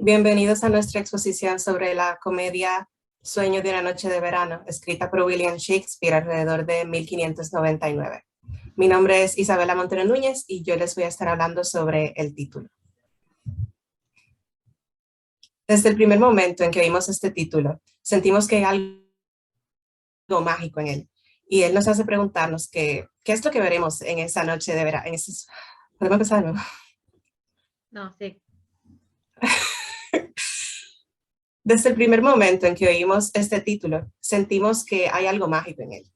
Bienvenidos a nuestra exposición sobre la comedia Sueño de una noche de verano, escrita por William Shakespeare alrededor de 1599. Mi nombre es Isabela Montero Núñez y yo les voy a estar hablando sobre el título. Desde el primer momento en que vimos este título, sentimos que hay algo mágico en él. Y él nos hace preguntarnos qué es lo que veremos en esa noche de verano. ¿Podemos empezar, no? No, sí. Desde el primer momento en que oímos este título, sentimos que hay algo mágico en él.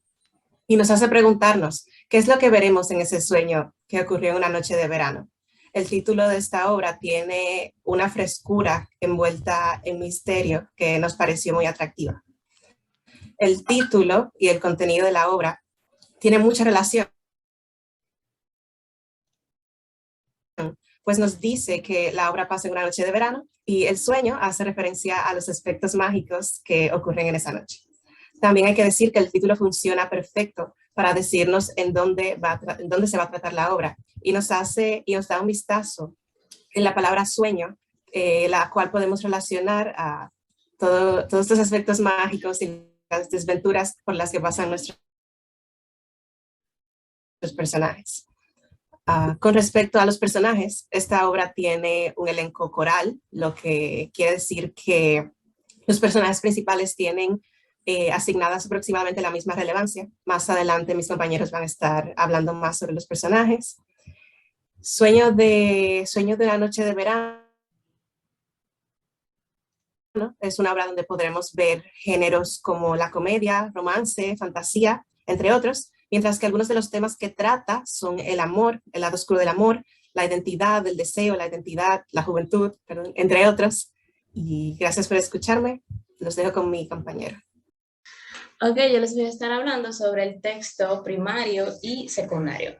Y nos hace preguntarnos, ¿qué es lo que veremos en ese sueño que ocurrió en una noche de verano? El título de esta obra tiene una frescura envuelta en misterio que nos pareció muy atractiva. El título y el contenido de la obra tienen mucha relación, pues nos dice que la obra pasa en una noche de verano y el sueño hace referencia a los aspectos mágicos que ocurren en esa noche. También hay que decir que el título funciona perfecto para decirnos en dónde se va a tratar la obra y nos da un vistazo en la palabra sueño, la cual podemos relacionar a todos estos aspectos mágicos y las desventuras por las que pasan nuestros personajes. Con respecto a los personajes, esta obra tiene un elenco coral, lo que quiere decir que los personajes principales tienen asignadas aproximadamente la misma relevancia. Más adelante mis compañeros van a estar hablando más sobre los personajes. Sueño de la noche de verano es una obra donde podremos ver géneros como la comedia, romance, fantasía, entre otros, mientras que algunos de los temas que trata son el amor, el lado oscuro del amor, la identidad, el deseo, la identidad, la juventud, perdón, entre otros. Y gracias por escucharme. Los dejo con mi compañero. Ok, yo les voy a estar hablando sobre el texto primario y secundario.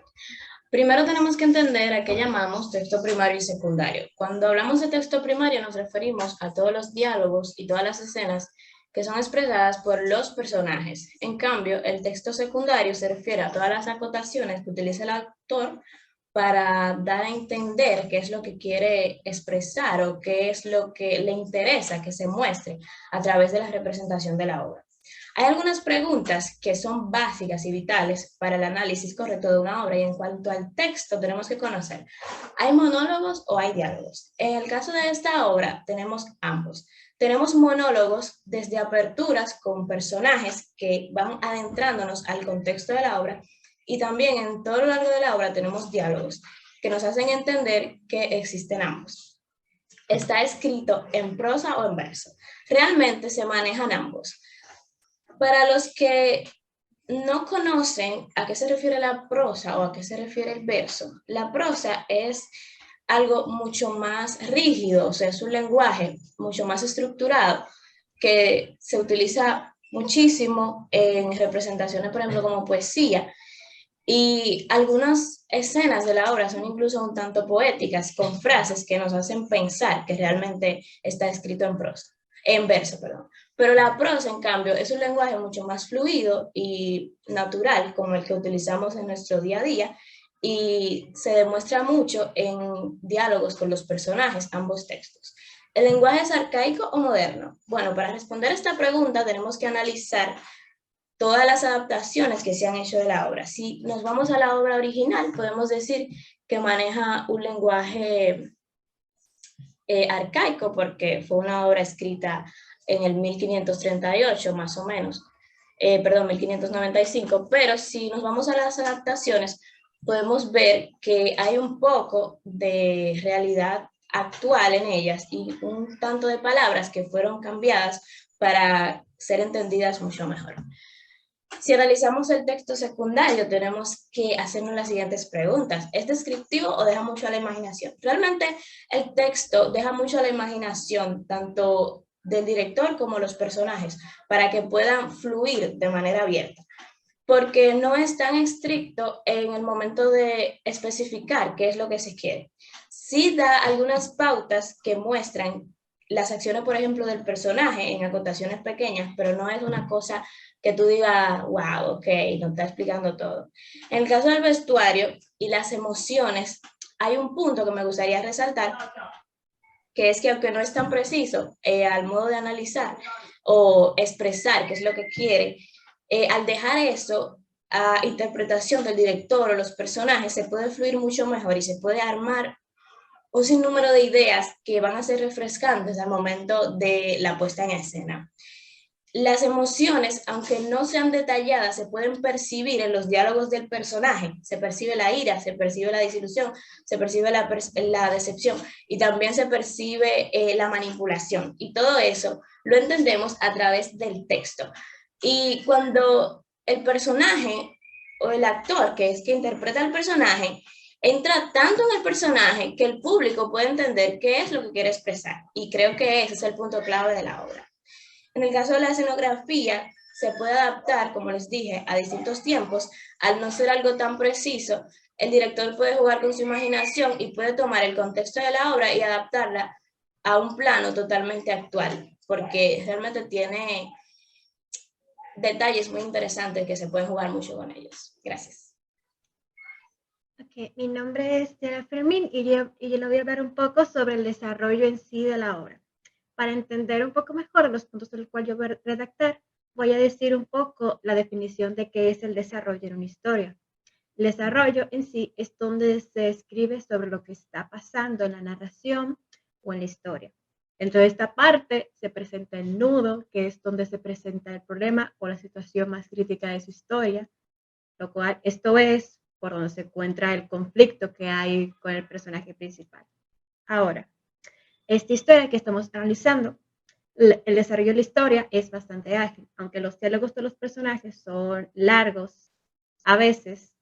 Primero tenemos que entender a qué llamamos texto primario y secundario. Cuando hablamos de texto primario nos referimos a todos los diálogos y todas las escenas que son expresadas por los personajes. En cambio, el texto secundario se refiere a todas las acotaciones que utiliza el autor para dar a entender qué es lo que quiere expresar o qué es lo que le interesa que se muestre a través de la representación de la obra. Hay algunas preguntas que son básicas y vitales para el análisis correcto de una obra y en cuanto al texto tenemos que conocer, ¿hay monólogos o hay diálogos? En el caso de esta obra tenemos ambos. Tenemos monólogos desde aperturas con personajes que van adentrándonos al contexto de la obra y también en todo lo largo de la obra tenemos diálogos que nos hacen entender que existen ambos. Está escrito en prosa o en verso. Realmente se manejan ambos. Para los que no conocen a qué se refiere la prosa o a qué se refiere el verso, la prosa es algo mucho más rígido, o sea, es un lenguaje mucho más estructurado que se utiliza muchísimo en representaciones, por ejemplo, como poesía. Y algunas escenas de la obra son incluso un tanto poéticas, con frases que nos hacen pensar que realmente está escrito en prosa, en verso, perdón. Pero la prosa, en cambio, es un lenguaje mucho más fluido y natural, como el que utilizamos en nuestro día a día, y se demuestra mucho en diálogos con los personajes, ambos textos. ¿El lenguaje es arcaico o moderno? Bueno, para responder esta pregunta tenemos que analizar todas las adaptaciones que se han hecho de la obra. Si nos vamos a la obra original, podemos decir que maneja un lenguaje arcaico porque fue una obra escrita en el 1538 más o menos, perdón, 1595, pero si nos vamos a las adaptaciones, podemos ver que hay un poco de realidad actual en ellas y un tanto de palabras que fueron cambiadas para ser entendidas mucho mejor. Si analizamos el texto secundario, tenemos que hacernos las siguientes preguntas. ¿Es descriptivo o deja mucho a la imaginación? Realmente el texto deja mucho a la imaginación, tanto del director como los personajes, para que puedan fluir de manera abierta, porque no es tan estricto en el momento de especificar qué es lo que se quiere. Sí da algunas pautas que muestran las acciones, por ejemplo, del personaje en acotaciones pequeñas, pero no es una cosa que tú digas, wow, ok, no está explicando todo. En el caso del vestuario y las emociones, hay un punto que me gustaría resaltar, que es que aunque no es tan preciso al modo de analizar o expresar qué es lo que quiere, al dejar eso a interpretación del director o los personajes, se puede fluir mucho mejor y se puede armar un sinnúmero de ideas que van a ser refrescantes al momento de la puesta en escena. Las emociones, aunque no sean detalladas, se pueden percibir en los diálogos del personaje. Se percibe la ira, se percibe la desilusión, se percibe la decepción y también se percibe la manipulación. Y todo eso lo entendemos a través del texto. Y cuando el personaje o el actor, que es que interpreta al personaje, entra tanto en el personaje que el público puede entender qué es lo que quiere expresar. Y creo que ese es el punto clave de la obra. En el caso de la escenografía, se puede adaptar, como les dije, a distintos tiempos. Al no ser algo tan preciso, el director puede jugar con su imaginación y puede tomar el contexto de la obra y adaptarla a un plano totalmente actual, porque realmente tiene detalles muy interesantes que se pueden jugar mucho con ellos. Gracias. Okay. Mi nombre es Tiara Fermín y yo le voy a hablar un poco sobre el desarrollo en sí de la obra. Para entender un poco mejor los puntos del cual yo voy a redactar, voy a decir un poco la definición de qué es el desarrollo en una historia. El desarrollo en sí es donde se escribe sobre lo que está pasando en la narración o en la historia. Dentro de esta parte se presenta el nudo, que es donde se presenta el problema o la situación más crítica de su historia, lo cual esto es por donde se encuentra el conflicto que hay con el personaje principal. Ahora, esta historia que estamos analizando, el desarrollo de la historia es bastante ágil, aunque los diálogos de los personajes son largos, a veces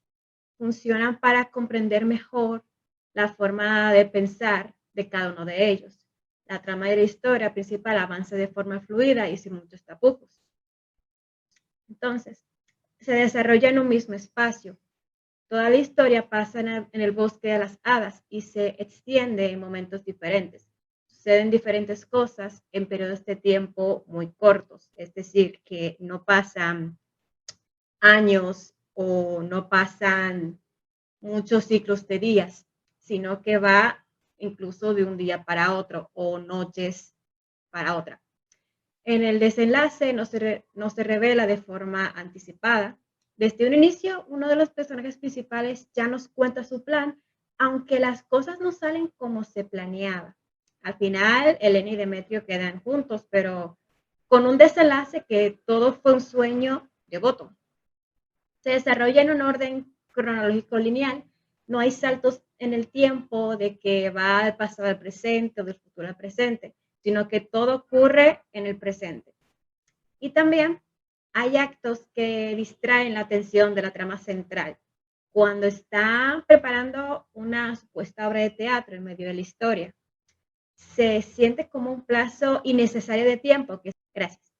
funcionan para comprender mejor la forma de pensar de cada uno de ellos. La trama de la historia principal avanza de forma fluida y sin muchos tapujos. Entonces, se desarrolla en un mismo espacio. Toda la historia pasa en el bosque de las hadas y se extiende en momentos diferentes. Suceden diferentes cosas en periodos de tiempo muy cortos, es decir, que no pasan años o no pasan muchos ciclos de días, sino que va incluso de un día para otro o noches para otra. En el desenlace no se revela de forma anticipada. Desde un inicio, uno de los personajes principales ya nos cuenta su plan, aunque las cosas no salen como se planeaba. Al final, Elena y Demetrio quedan juntos, pero con un desenlace que todo fue un sueño devoto. Se desarrolla en un orden cronológico lineal. No hay saltos en el tiempo de que va del pasado al presente o del futuro al presente, sino que todo ocurre en el presente. Y también hay actos que distraen la atención de la trama central. Cuando está preparando una supuesta obra de teatro en medio de la historia, se siente como un plazo innecesario de tiempo. Gracias.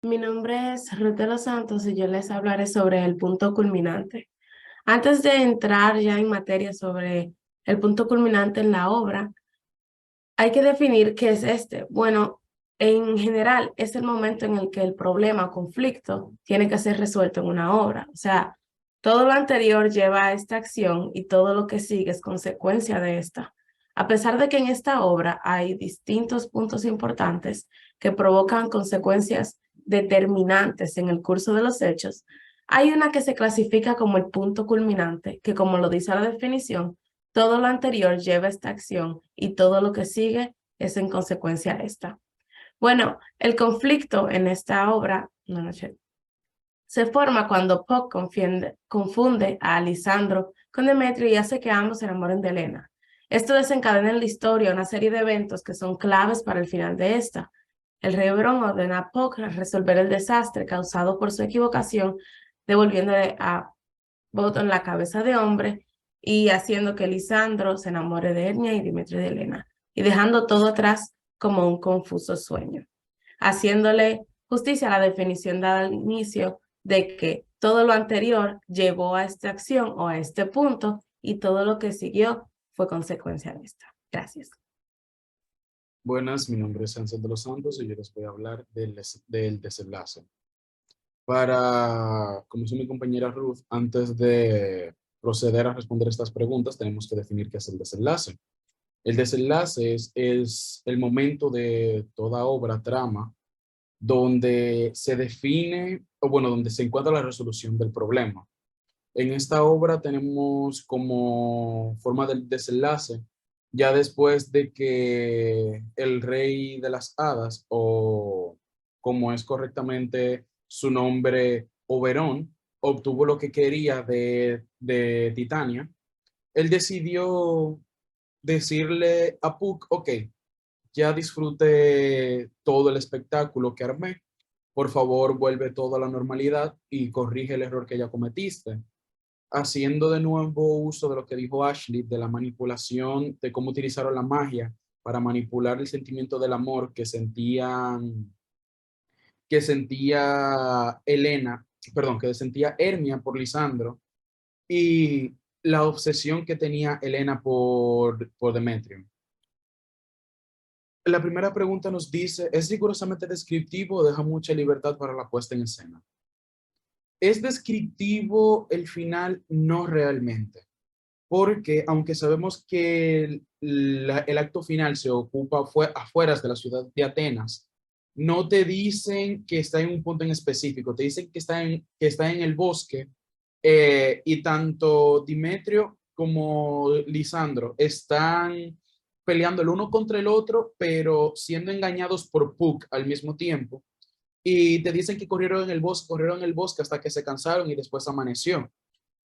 Mi nombre es Ruth de los Santos y yo les hablaré sobre el punto culminante. Antes de entrar ya en materia sobre el punto culminante en la obra, hay que definir qué es este. Bueno, en general es el momento en el que el problema o conflicto tiene que ser resuelto en una obra. O sea, todo lo anterior lleva a esta acción y todo lo que sigue es consecuencia de esta. A pesar de que en esta obra hay distintos puntos importantes que provocan consecuencias determinantes en el curso de los hechos, hay una que se clasifica como el punto culminante, que como lo dice la definición, todo lo anterior lleva a esta acción y todo lo que sigue es en consecuencia a esta. Bueno, el conflicto en esta obra se forma cuando Puck confunde a Lisandro con Demetrio y hace que ambos se enamoren de Elena. Esto desencadena en la historia una serie de eventos que son claves para el final de esta. El rey Oberón ordena a Puck resolver el desastre causado por su equivocación, devolviéndole a Botón la cabeza de hombre y haciendo que Lisandro se enamore de Hermia y Demetrio de Helena, y dejando todo atrás como un confuso sueño, haciéndole justicia a la definición dada al inicio de que todo lo anterior llevó a esta acción o a este punto y todo lo que siguió fue consecuencia de esta. Gracias. Buenas, mi nombre es Ángel de los Santos y yo les voy a hablar del desenlace. Como dice mi compañera Ruth, antes de proceder a responder estas preguntas, tenemos que definir qué es el desenlace. El desenlace es el momento de toda obra, trama, donde se define, o bueno, donde se encuentra la resolución del problema. En esta obra tenemos como forma del desenlace, ya después de que el rey de las hadas, o como es correctamente su nombre, Oberón, obtuvo lo que quería de Titania, él decidió decirle a Puck, ok, ya disfruté todo el espectáculo que armé, por favor vuelve todo a la normalidad y corrige el error que ya cometiste, haciendo de nuevo uso de lo que dijo Ashley, de la manipulación, de cómo utilizaron la magia para manipular el sentimiento del amor que sentía Helena, perdón, que sentía Hermia por Lisandro, y la obsesión que tenía Helena por Demetrio. La primera pregunta nos dice, ¿es rigurosamente descriptivo o deja mucha libertad para la puesta en escena? ¿Es descriptivo el final? No realmente, porque aunque sabemos que el acto final se ocupa afuera de la ciudad de Atenas, no te dicen que está en un punto en específico, te dicen que está en el bosque, y tanto Dimetrio como Lisandro están peleando el uno contra el otro, pero siendo engañados por Puck al mismo tiempo. Y te dicen que corrieron en el bosque hasta que se cansaron y después amaneció.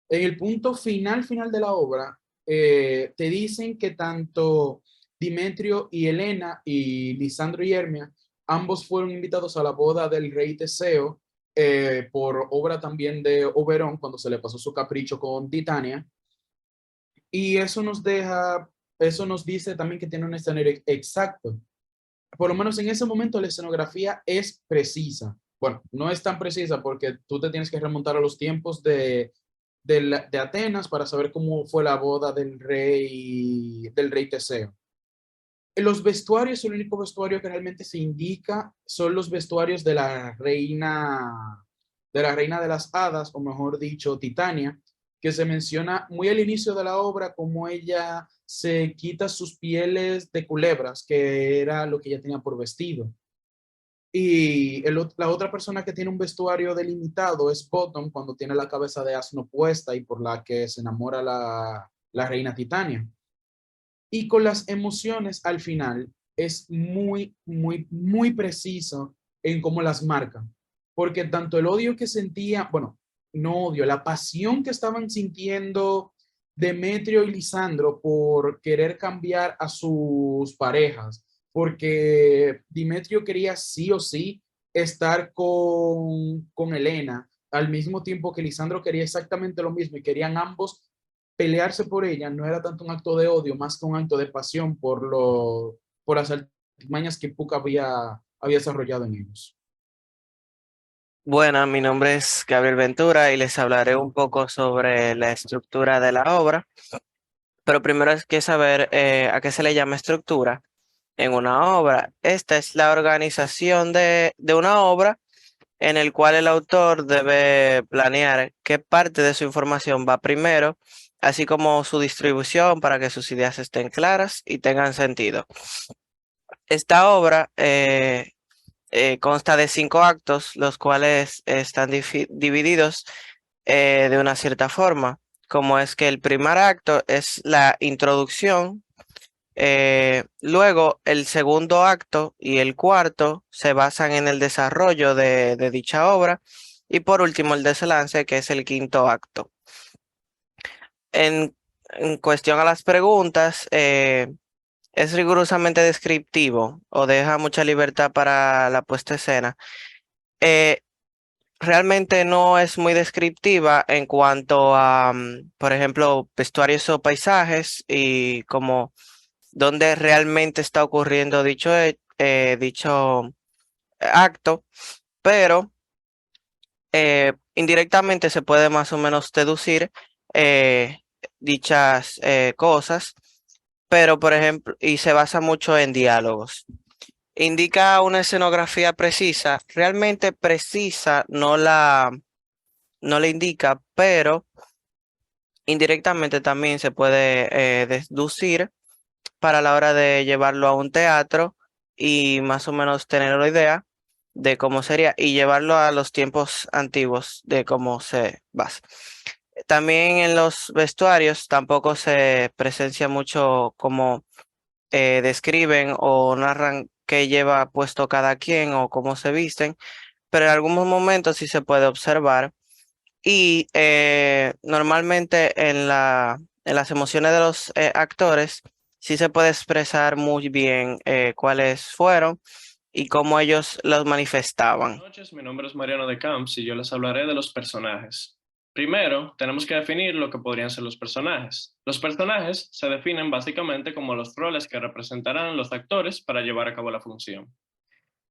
En el punto final de la obra, te dicen que tanto Dimetrio y Helena y Lisandro y Hermia, ambos fueron invitados a la boda del rey Teseo, por obra también de Oberón, cuando se le pasó su capricho con Titania. Y eso nos dice también que tiene un escenario exacto. Por lo menos en ese momento la escenografía es precisa. Bueno, no es tan precisa porque tú te tienes que remontar a los tiempos de Atenas para saber cómo fue la boda del rey Teseo. Los vestuarios, el único vestuario que realmente se indica son los vestuarios de la reina de las hadas, o mejor dicho, Titania, que se menciona muy al inicio de la obra como ella se quita sus pieles de culebras, que era lo que ella tenía por vestido. Y la otra persona que tiene un vestuario delimitado es Bottom, cuando tiene la cabeza de asno puesta y por la que se enamora la reina Titania. Y con las emociones al final es muy preciso en cómo las marca. Porque tanto el odio que sentía, bueno, no odio, la pasión que estaban sintiendo Demetrio y Lisandro por querer cambiar a sus parejas, porque Demetrio quería sí o sí estar con Helena, al mismo tiempo que Lisandro quería exactamente lo mismo y querían ambos pelearse por ella, no era tanto un acto de odio, más que un acto de pasión por las artimañas que Puck había desarrollado en ellos. Bueno, mi nombre es Gabriel Ventura y les hablaré un poco sobre la estructura de la obra, pero primero hay que saber a qué se le llama estructura en una obra. Esta es la organización de una obra en el cual el autor debe planear qué parte de su información va primero, así como su distribución para que sus ideas estén claras y tengan sentido. Esta obra consta de 5 actos, los cuales están divididos de una cierta forma, como es que el primer acto es la introducción, luego el segundo acto y el cuarto se basan en el desarrollo de dicha obra y por último el desenlace, que es el quinto acto. En cuestión a las preguntas, ¿es rigurosamente descriptivo o deja mucha libertad para la puesta en escena? Eh, Realmente no es muy descriptiva en cuanto a, por ejemplo, vestuarios o paisajes y como dónde realmente está ocurriendo dicho acto, pero indirectamente se puede más o menos deducir eh, dichas cosas, pero por ejemplo, y se basa mucho en diálogos. Indica una escenografía precisa, realmente precisa no la indica, pero indirectamente también se puede deducir para la hora de llevarlo a un teatro y más o menos tener una idea de cómo sería y llevarlo a los tiempos antiguos de cómo se basa. También en los vestuarios tampoco se presencia mucho cómo describen o narran qué lleva puesto cada quien o cómo se visten, pero en algunos momentos sí se puede observar y normalmente en las emociones de los actores sí se puede expresar muy bien cuáles fueron y cómo ellos los manifestaban. Buenas noches, mi nombre es Mariano de Camps y yo les hablaré de los personajes. Primero, tenemos que definir lo que podrían ser los personajes. Los personajes se definen básicamente como los roles que representarán los actores para llevar a cabo la función.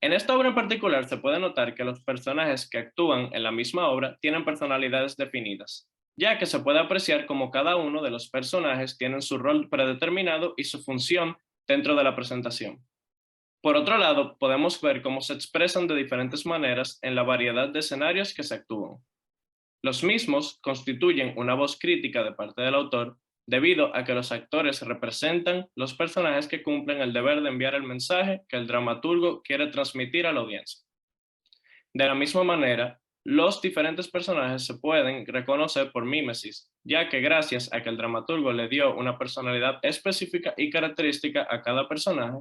En esta obra en particular se puede notar que los personajes que actúan en la misma obra tienen personalidades definidas, ya que se puede apreciar cómo cada uno de los personajes tienen su rol predeterminado y su función dentro de la presentación. Por otro lado, podemos ver cómo se expresan de diferentes maneras en la variedad de escenarios que se actúan. Los mismos constituyen una voz crítica de parte del autor debido a que los actores representan los personajes que cumplen el deber de enviar el mensaje que el dramaturgo quiere transmitir a la audiencia. De la misma manera, los diferentes personajes se pueden reconocer por mímesis, ya que gracias a que el dramaturgo le dio una personalidad específica y característica a cada personaje,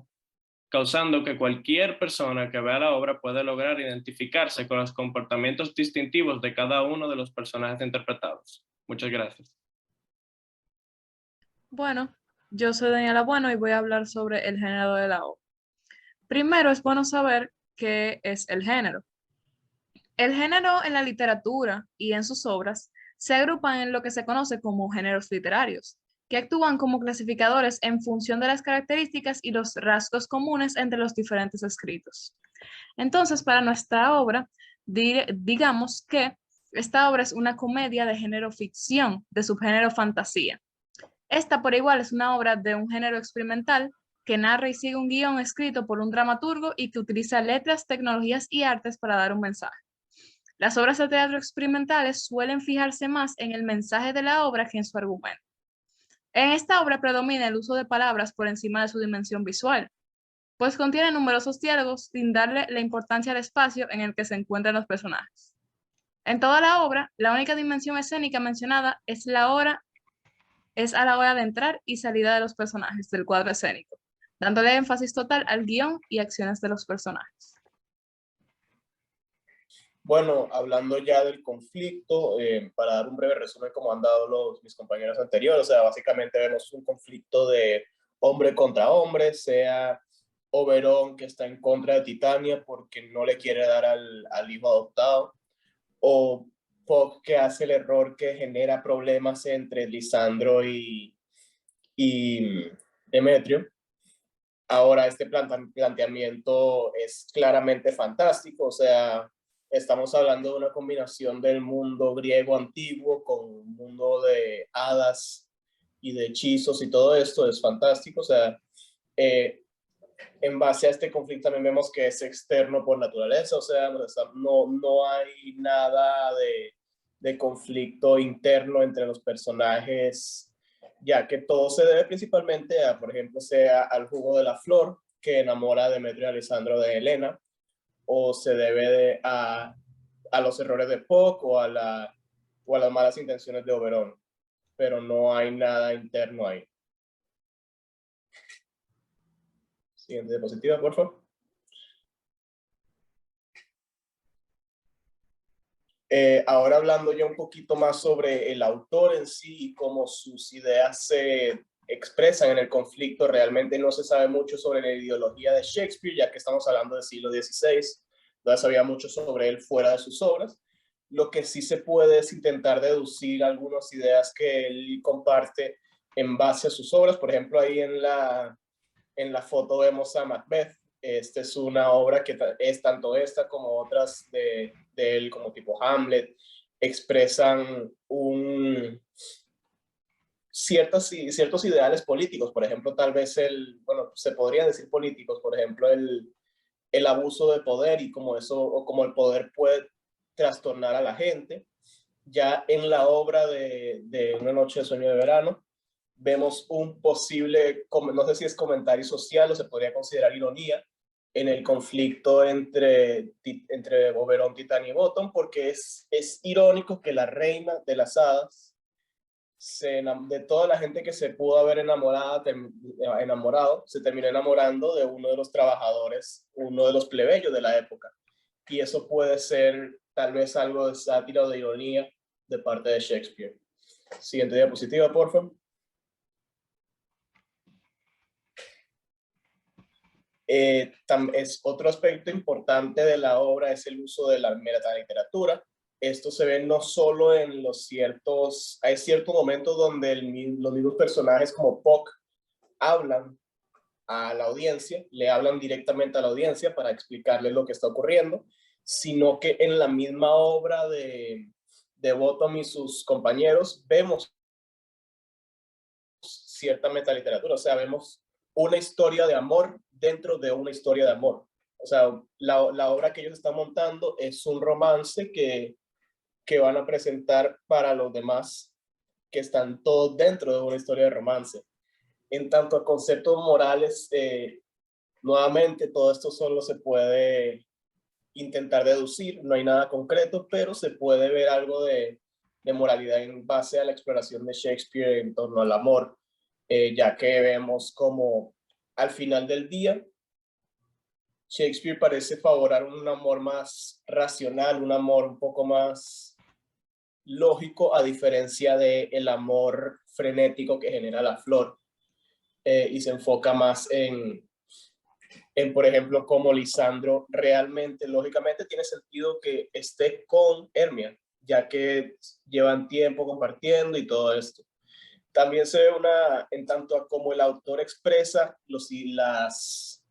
causando que cualquier persona que vea la obra pueda lograr identificarse con los comportamientos distintivos de cada uno de los personajes interpretados. Muchas gracias. Bueno, yo soy Daniela Bueno y voy a hablar sobre el género de la obra. Primero es bueno saber qué es el género. El género en la literatura y en sus obras se agrupan en lo que se conoce como géneros literarios, que actúan como clasificadores en función de las características y los rasgos comunes entre los diferentes escritos. Entonces, para nuestra obra, digamos que esta obra es una comedia de género ficción, de subgénero fantasía. Esta, por igual, es una obra de un género experimental que narra y sigue un guión escrito por un dramaturgo y que utiliza letras, tecnologías y artes para dar un mensaje. Las obras de teatro experimentales suelen fijarse más en el mensaje de la obra que en su argumento. En esta obra predomina el uso de palabras por encima de su dimensión visual, pues contiene numerosos diálogos sin darle la importancia al espacio en el que se encuentran los personajes. En toda la obra, la única dimensión escénica mencionada es a la hora de entrar y salida de los personajes del cuadro escénico, dándole énfasis total al guión y acciones de los personajes. Bueno, hablando ya del conflicto, para dar un breve resumen como han dado mis compañeros anteriores, o sea, básicamente vemos un conflicto de hombre contra hombre, sea Oberón que está en contra de Titania porque no le quiere dar al hijo adoptado, o Puck que hace el error que genera problemas entre Lisandro y Demetrio. Ahora, este planteamiento es claramente fantástico, o sea, estamos hablando de una combinación del mundo griego antiguo con un mundo de hadas y de hechizos y todo esto es fantástico. O sea, en base a este conflicto también vemos que es externo por naturaleza, o sea, no hay nada de conflicto interno entre los personajes, ya que todo se debe principalmente a, por ejemplo, sea al jugo de la flor que enamora a Demetrio y Alisandro de Helena, o se debe a los errores de Puck o a las malas intenciones de Oberón, pero no hay nada interno ahí. Siguiente diapositiva, por favor. Ahora hablando ya un poquito más sobre el autor en sí y cómo sus ideas se expresan en el conflicto, realmente no se sabe mucho sobre la ideología de Shakespeare, ya que estamos hablando del siglo XVI, no sabía mucho sobre él fuera de sus obras. Lo que sí se puede es intentar deducir algunas ideas que él comparte en base a sus obras. Por ejemplo, ahí en la foto vemos a Macbeth. Esta es una obra que es tanto esta como otras de él, como tipo Hamlet, expresan ciertos ideales políticos. Por ejemplo, tal vez se podría decir políticos, por ejemplo, el abuso de poder y como el poder puede trastornar a la gente. Ya en la obra de Una noche de sueño de verano, vemos un posible, no sé si es comentario social o se podría considerar ironía, en el conflicto entre Oberon, Titania y Bottom, porque es irónico que la reina de las hadas, de toda la gente que se pudo haber enamorado, se terminó enamorando de uno de los trabajadores, uno de los plebeyos de la época. Y eso puede ser tal vez algo de sátira o de ironía de parte de Shakespeare. Siguiente diapositiva, por favor. Es otro aspecto importante de la obra es el uso de la metaliteratura. Esto se ve no solo en hay ciertos momentos donde los mismos personajes como Puck hablan a la audiencia, le hablan directamente a la audiencia para explicarles lo que está ocurriendo, sino que en la misma obra de Bottom y sus compañeros vemos cierta metaliteratura, o sea, vemos una historia de amor dentro de una historia de amor. O sea, la obra que ellos están montando es un romance que van a presentar para los demás, que están todos dentro de una historia de romance. En tanto a conceptos morales, nuevamente todo esto solo se puede intentar deducir, no hay nada concreto, pero se puede ver algo de moralidad en base a la exploración de Shakespeare en torno al amor, ya que vemos como al final del día Shakespeare parece favorar un amor más racional, un amor un poco más lógico, a diferencia del amor frenético que genera la flor, y se enfoca más en, por ejemplo, como Lisandro realmente, lógicamente tiene sentido que esté con Hermia, ya que llevan tiempo compartiendo y todo esto. También se ve en tanto a como el autor expresa las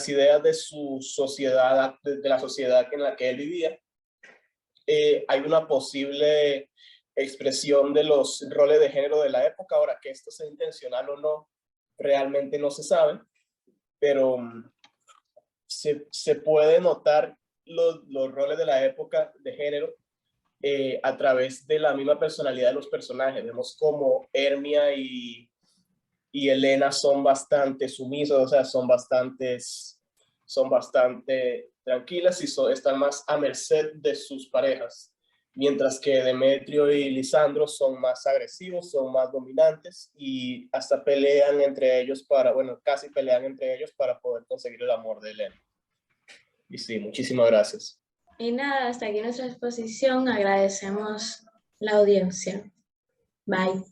ideas de su sociedad, de la sociedad en la que él vivía. Hay una posible expresión de los roles de género de la época. Ahora, que esto sea intencional o no, realmente no se sabe, pero se puede notar los roles de la época de género a través de la misma personalidad de los personajes. Vemos como Hermia y Helena son bastante sumisas, o sea, son bastante tranquilas y están más a merced de sus parejas, mientras que Demetrio y Lisandro son más agresivos, son más dominantes y hasta pelean entre ellos casi pelean entre ellos para poder conseguir el amor de Helena. Y sí, muchísimas gracias. Y nada, hasta aquí nuestra exposición. Agradecemos la audiencia. Bye.